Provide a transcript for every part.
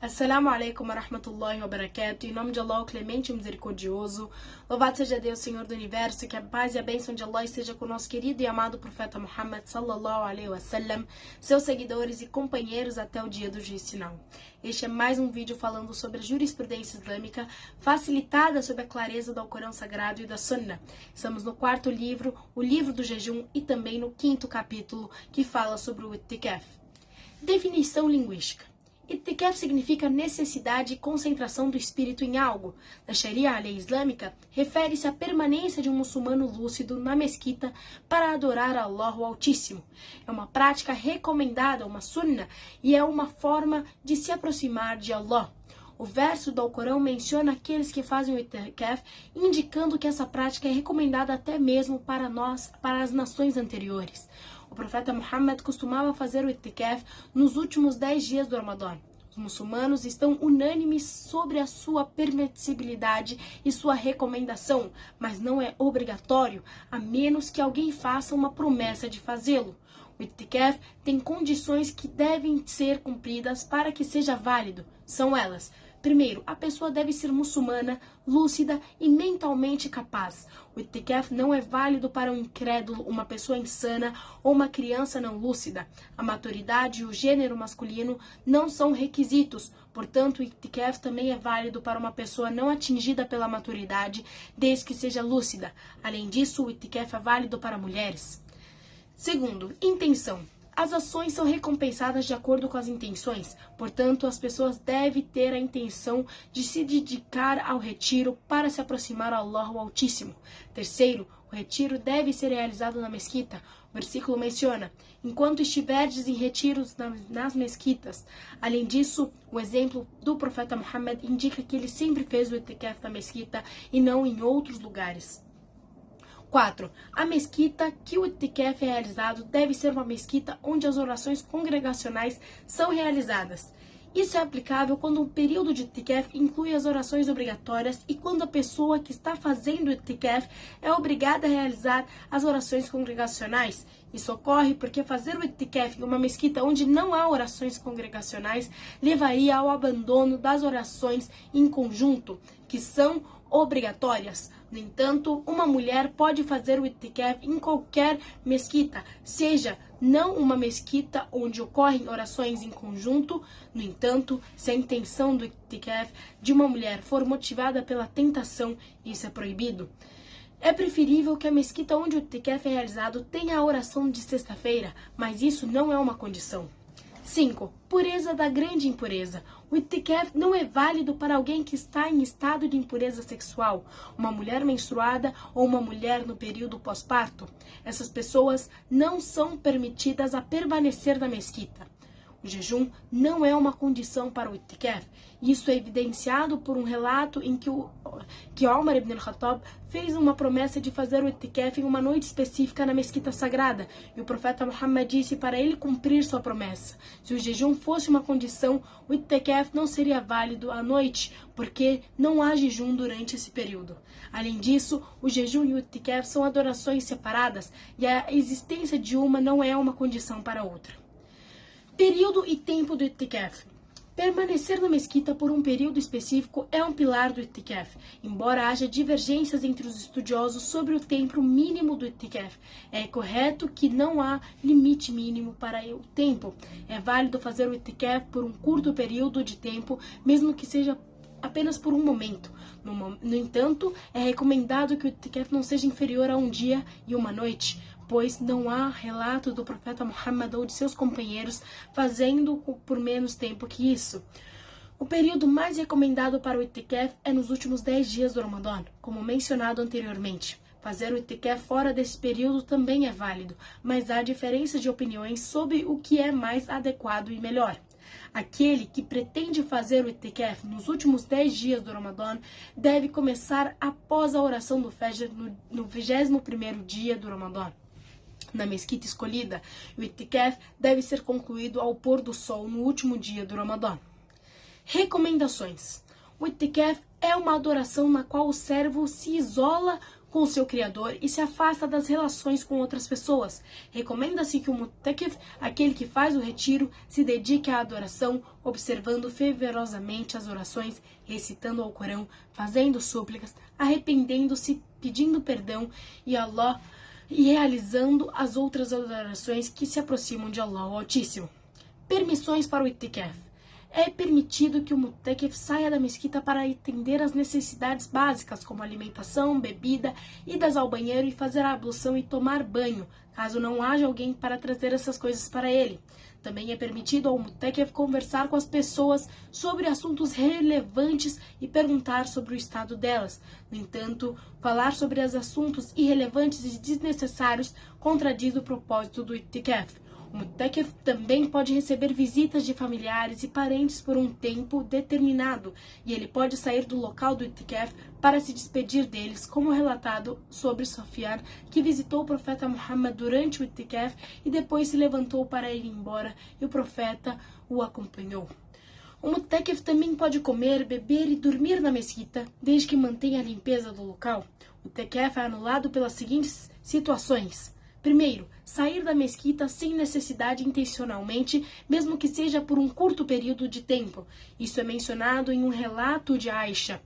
Assalamu alaikum wa rahmatullahi wa barakatuh. Em nome de Allah, o clemente e misericordioso. Louvado seja Deus, Senhor do Universo, que a paz e a bênção de Allah esteja com o nosso querido e amado profeta Muhammad sallallahu alaihi wasallam, seus seguidores e companheiros até o dia do juízo final. Este é mais um vídeo falando sobre a jurisprudência islâmica, facilitada sob a clareza do Alcorão Sagrado e da Sunnah. Estamos no quarto livro, o livro do jejum, e também no quinto capítulo, que fala sobre o itikaf. Definição linguística. Itikaf significa necessidade e concentração do espírito em algo. Na Sharia, a lei islâmica, refere-se à permanência de um muçulmano lúcido na mesquita para adorar a Allah o Altíssimo. É uma prática recomendada, uma sunnah, e é uma forma de se aproximar de Allah. O verso do Alcorão menciona aqueles que fazem o itikaf, indicando que essa prática é recomendada até mesmo para as nações anteriores. O profeta Muhammad costumava fazer o itikaf nos últimos 10 dias do Ramadã. Os muçulmanos estão unânimes sobre a sua permissibilidade e sua recomendação, mas não é obrigatório, a menos que alguém faça uma promessa de fazê-lo. O itikaf tem condições que devem ser cumpridas para que seja válido. São elas: primeiro, a pessoa deve ser muçulmana, lúcida e mentalmente capaz. O itikaf não é válido para um incrédulo, uma pessoa insana ou uma criança não lúcida. A maturidade e o gênero masculino não são requisitos. Portanto, o itikaf também é válido para uma pessoa não atingida pela maturidade, desde que seja lúcida. Além disso, o itikaf é válido para mulheres. Segundo, intenção. As ações são recompensadas de acordo com as intenções, portanto, as pessoas devem ter a intenção de se dedicar ao retiro para se aproximar a Allah o Altíssimo. Terceiro, o retiro deve ser realizado na mesquita. O versículo menciona: enquanto estiverdes em retiros nas mesquitas. Além disso, o exemplo do profeta Muhammad indica que ele sempre fez o itikaf na mesquita e não em outros lugares. 4. A mesquita que o itikaf é realizado deve ser uma mesquita onde as orações congregacionais são realizadas. Isso é aplicável quando um período de itikaf inclui as orações obrigatórias e quando a pessoa que está fazendo o itikaf é obrigada a realizar as orações congregacionais. Isso ocorre porque fazer o itikaf em uma mesquita onde não há orações congregacionais levaria ao abandono das orações em conjunto, que são obrigatórias. No entanto, uma mulher pode fazer o itikaf em qualquer mesquita, seja não uma mesquita onde ocorrem orações em conjunto. No entanto, se a intenção do itikaf de uma mulher for motivada pela tentação, isso é proibido. É preferível que a mesquita onde o itikaf é realizado tenha a oração de sexta-feira, mas isso não é uma condição. 5. Pureza da grande impureza. O itikaf não é válido para alguém que está em estado de impureza sexual, uma mulher menstruada ou uma mulher no período pós-parto. Essas pessoas não são permitidas a permanecer na mesquita. O jejum não é uma condição para o itikaf. Isso é evidenciado por um relato em que Omar ibn al-Khattab fez uma promessa de fazer o itikaf em uma noite específica na mesquita sagrada, e o profeta Muhammad disse para ele cumprir sua promessa. Se o jejum fosse uma condição, o itikaf não seria válido à noite, porque não há jejum durante esse período. Além disso, o jejum e o itikaf são adorações separadas, e a existência de uma não é uma condição para a outra. Período e tempo do itikaf. Permanecer na mesquita por um período específico é um pilar do itikaf, embora haja divergências entre os estudiosos sobre o tempo mínimo do itikaf. É correto que não há limite mínimo para o tempo. É válido fazer o itikaf por um curto período de tempo, mesmo que seja apenas por um momento. No entanto, é recomendado que o itikaf não seja inferior a um dia e uma noite, pois não há relato do profeta Muhammad ou de seus companheiros fazendo por menos tempo que isso. O período mais recomendado para o itikaf é nos últimos 10 dias do Ramadã, como mencionado anteriormente. Fazer o itikaf fora desse período também é válido, mas há diferenças de opiniões sobre o que é mais adequado e melhor. Aquele que pretende fazer o itikaf nos últimos 10 dias do Ramadã deve começar após a oração do Fajr no 21º dia do Ramadã. Na mesquita escolhida, o itikaf deve ser concluído ao pôr do sol no último dia do Ramadã. Recomendações. O itikaf é uma adoração na qual o servo se isola com o seu Criador e se afasta das relações com outras pessoas. Recomenda-se que o mu'takif, aquele que faz o retiro, se dedique à adoração, observando fervorosamente as orações, recitando ao Corão, fazendo súplicas, arrependendo-se, pedindo perdão e realizando as outras adorações que se aproximam de Allah o Altíssimo. Permissões para o itikaf. É permitido que o mu'takif saia da mesquita para atender às necessidades básicas, como alimentação, bebida, idas ao banheiro e fazer a ablução e tomar banho, caso não haja alguém para trazer essas coisas para ele. Também é permitido ao mu'takif conversar com as pessoas sobre assuntos relevantes e perguntar sobre o estado delas. No entanto, falar sobre os assuntos irrelevantes e desnecessários contradiz o propósito do itikaf. O mu'takif também pode receber visitas de familiares e parentes por um tempo determinado, e ele pode sair do local do itikaf para se despedir deles, como relatado sobre Sufyan, que visitou o profeta Muhammad durante o itikaf e depois se levantou para ir embora, e o profeta o acompanhou. O mu'takif também pode comer, beber e dormir na mesquita, desde que mantenha a limpeza do local. O itikaf é anulado pelas seguintes situações. Primeiro, sair da mesquita sem necessidade intencionalmente, mesmo que seja por um curto período de tempo. Isso é mencionado em um relato de Aisha,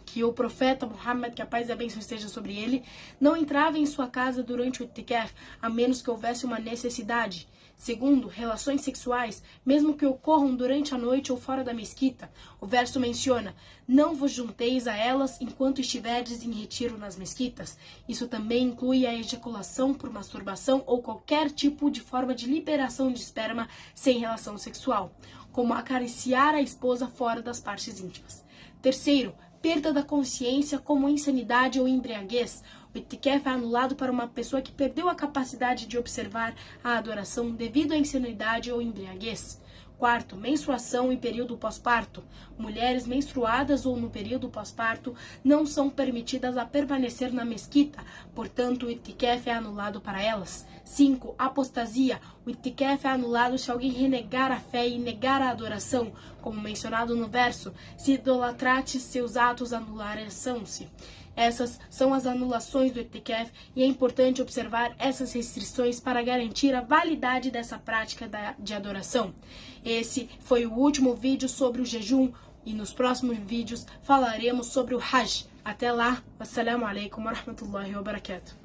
que o profeta Muhammad, que a paz e a bênção esteja sobre ele, não entrava em sua casa durante o itikaf, a menos que houvesse uma necessidade. Segundo, relações sexuais, mesmo que ocorram durante a noite ou fora da mesquita. O verso menciona: não vos junteis a elas enquanto estiverdes em retiro nas mesquitas. Isso também inclui a ejaculação por masturbação ou qualquer tipo de forma de liberação de esperma sem relação sexual, como acariciar a esposa fora das partes íntimas. Terceiro, perda da consciência como insanidade ou embriaguez. O itikaf é anulado para uma pessoa que perdeu a capacidade de observar a adoração devido à insanidade ou embriaguez. Quarto, menstruação e período pós-parto. Mulheres menstruadas ou no período pós-parto não são permitidas a permanecer na mesquita, portanto o itikaf é anulado para elas. 5. Apostasia. O itikaf é anulado se alguém renegar a fé e negar a adoração, como mencionado no verso: se idolatrates, seus atos anularão-se. Essas são as anulações do itikaf e é importante observar essas restrições para garantir a validade dessa prática de adoração. Esse foi o último vídeo sobre o jejum e nos próximos vídeos falaremos sobre o Hajj. Até lá, assalamu alaikum wa rahmatullahi wa barakatuh.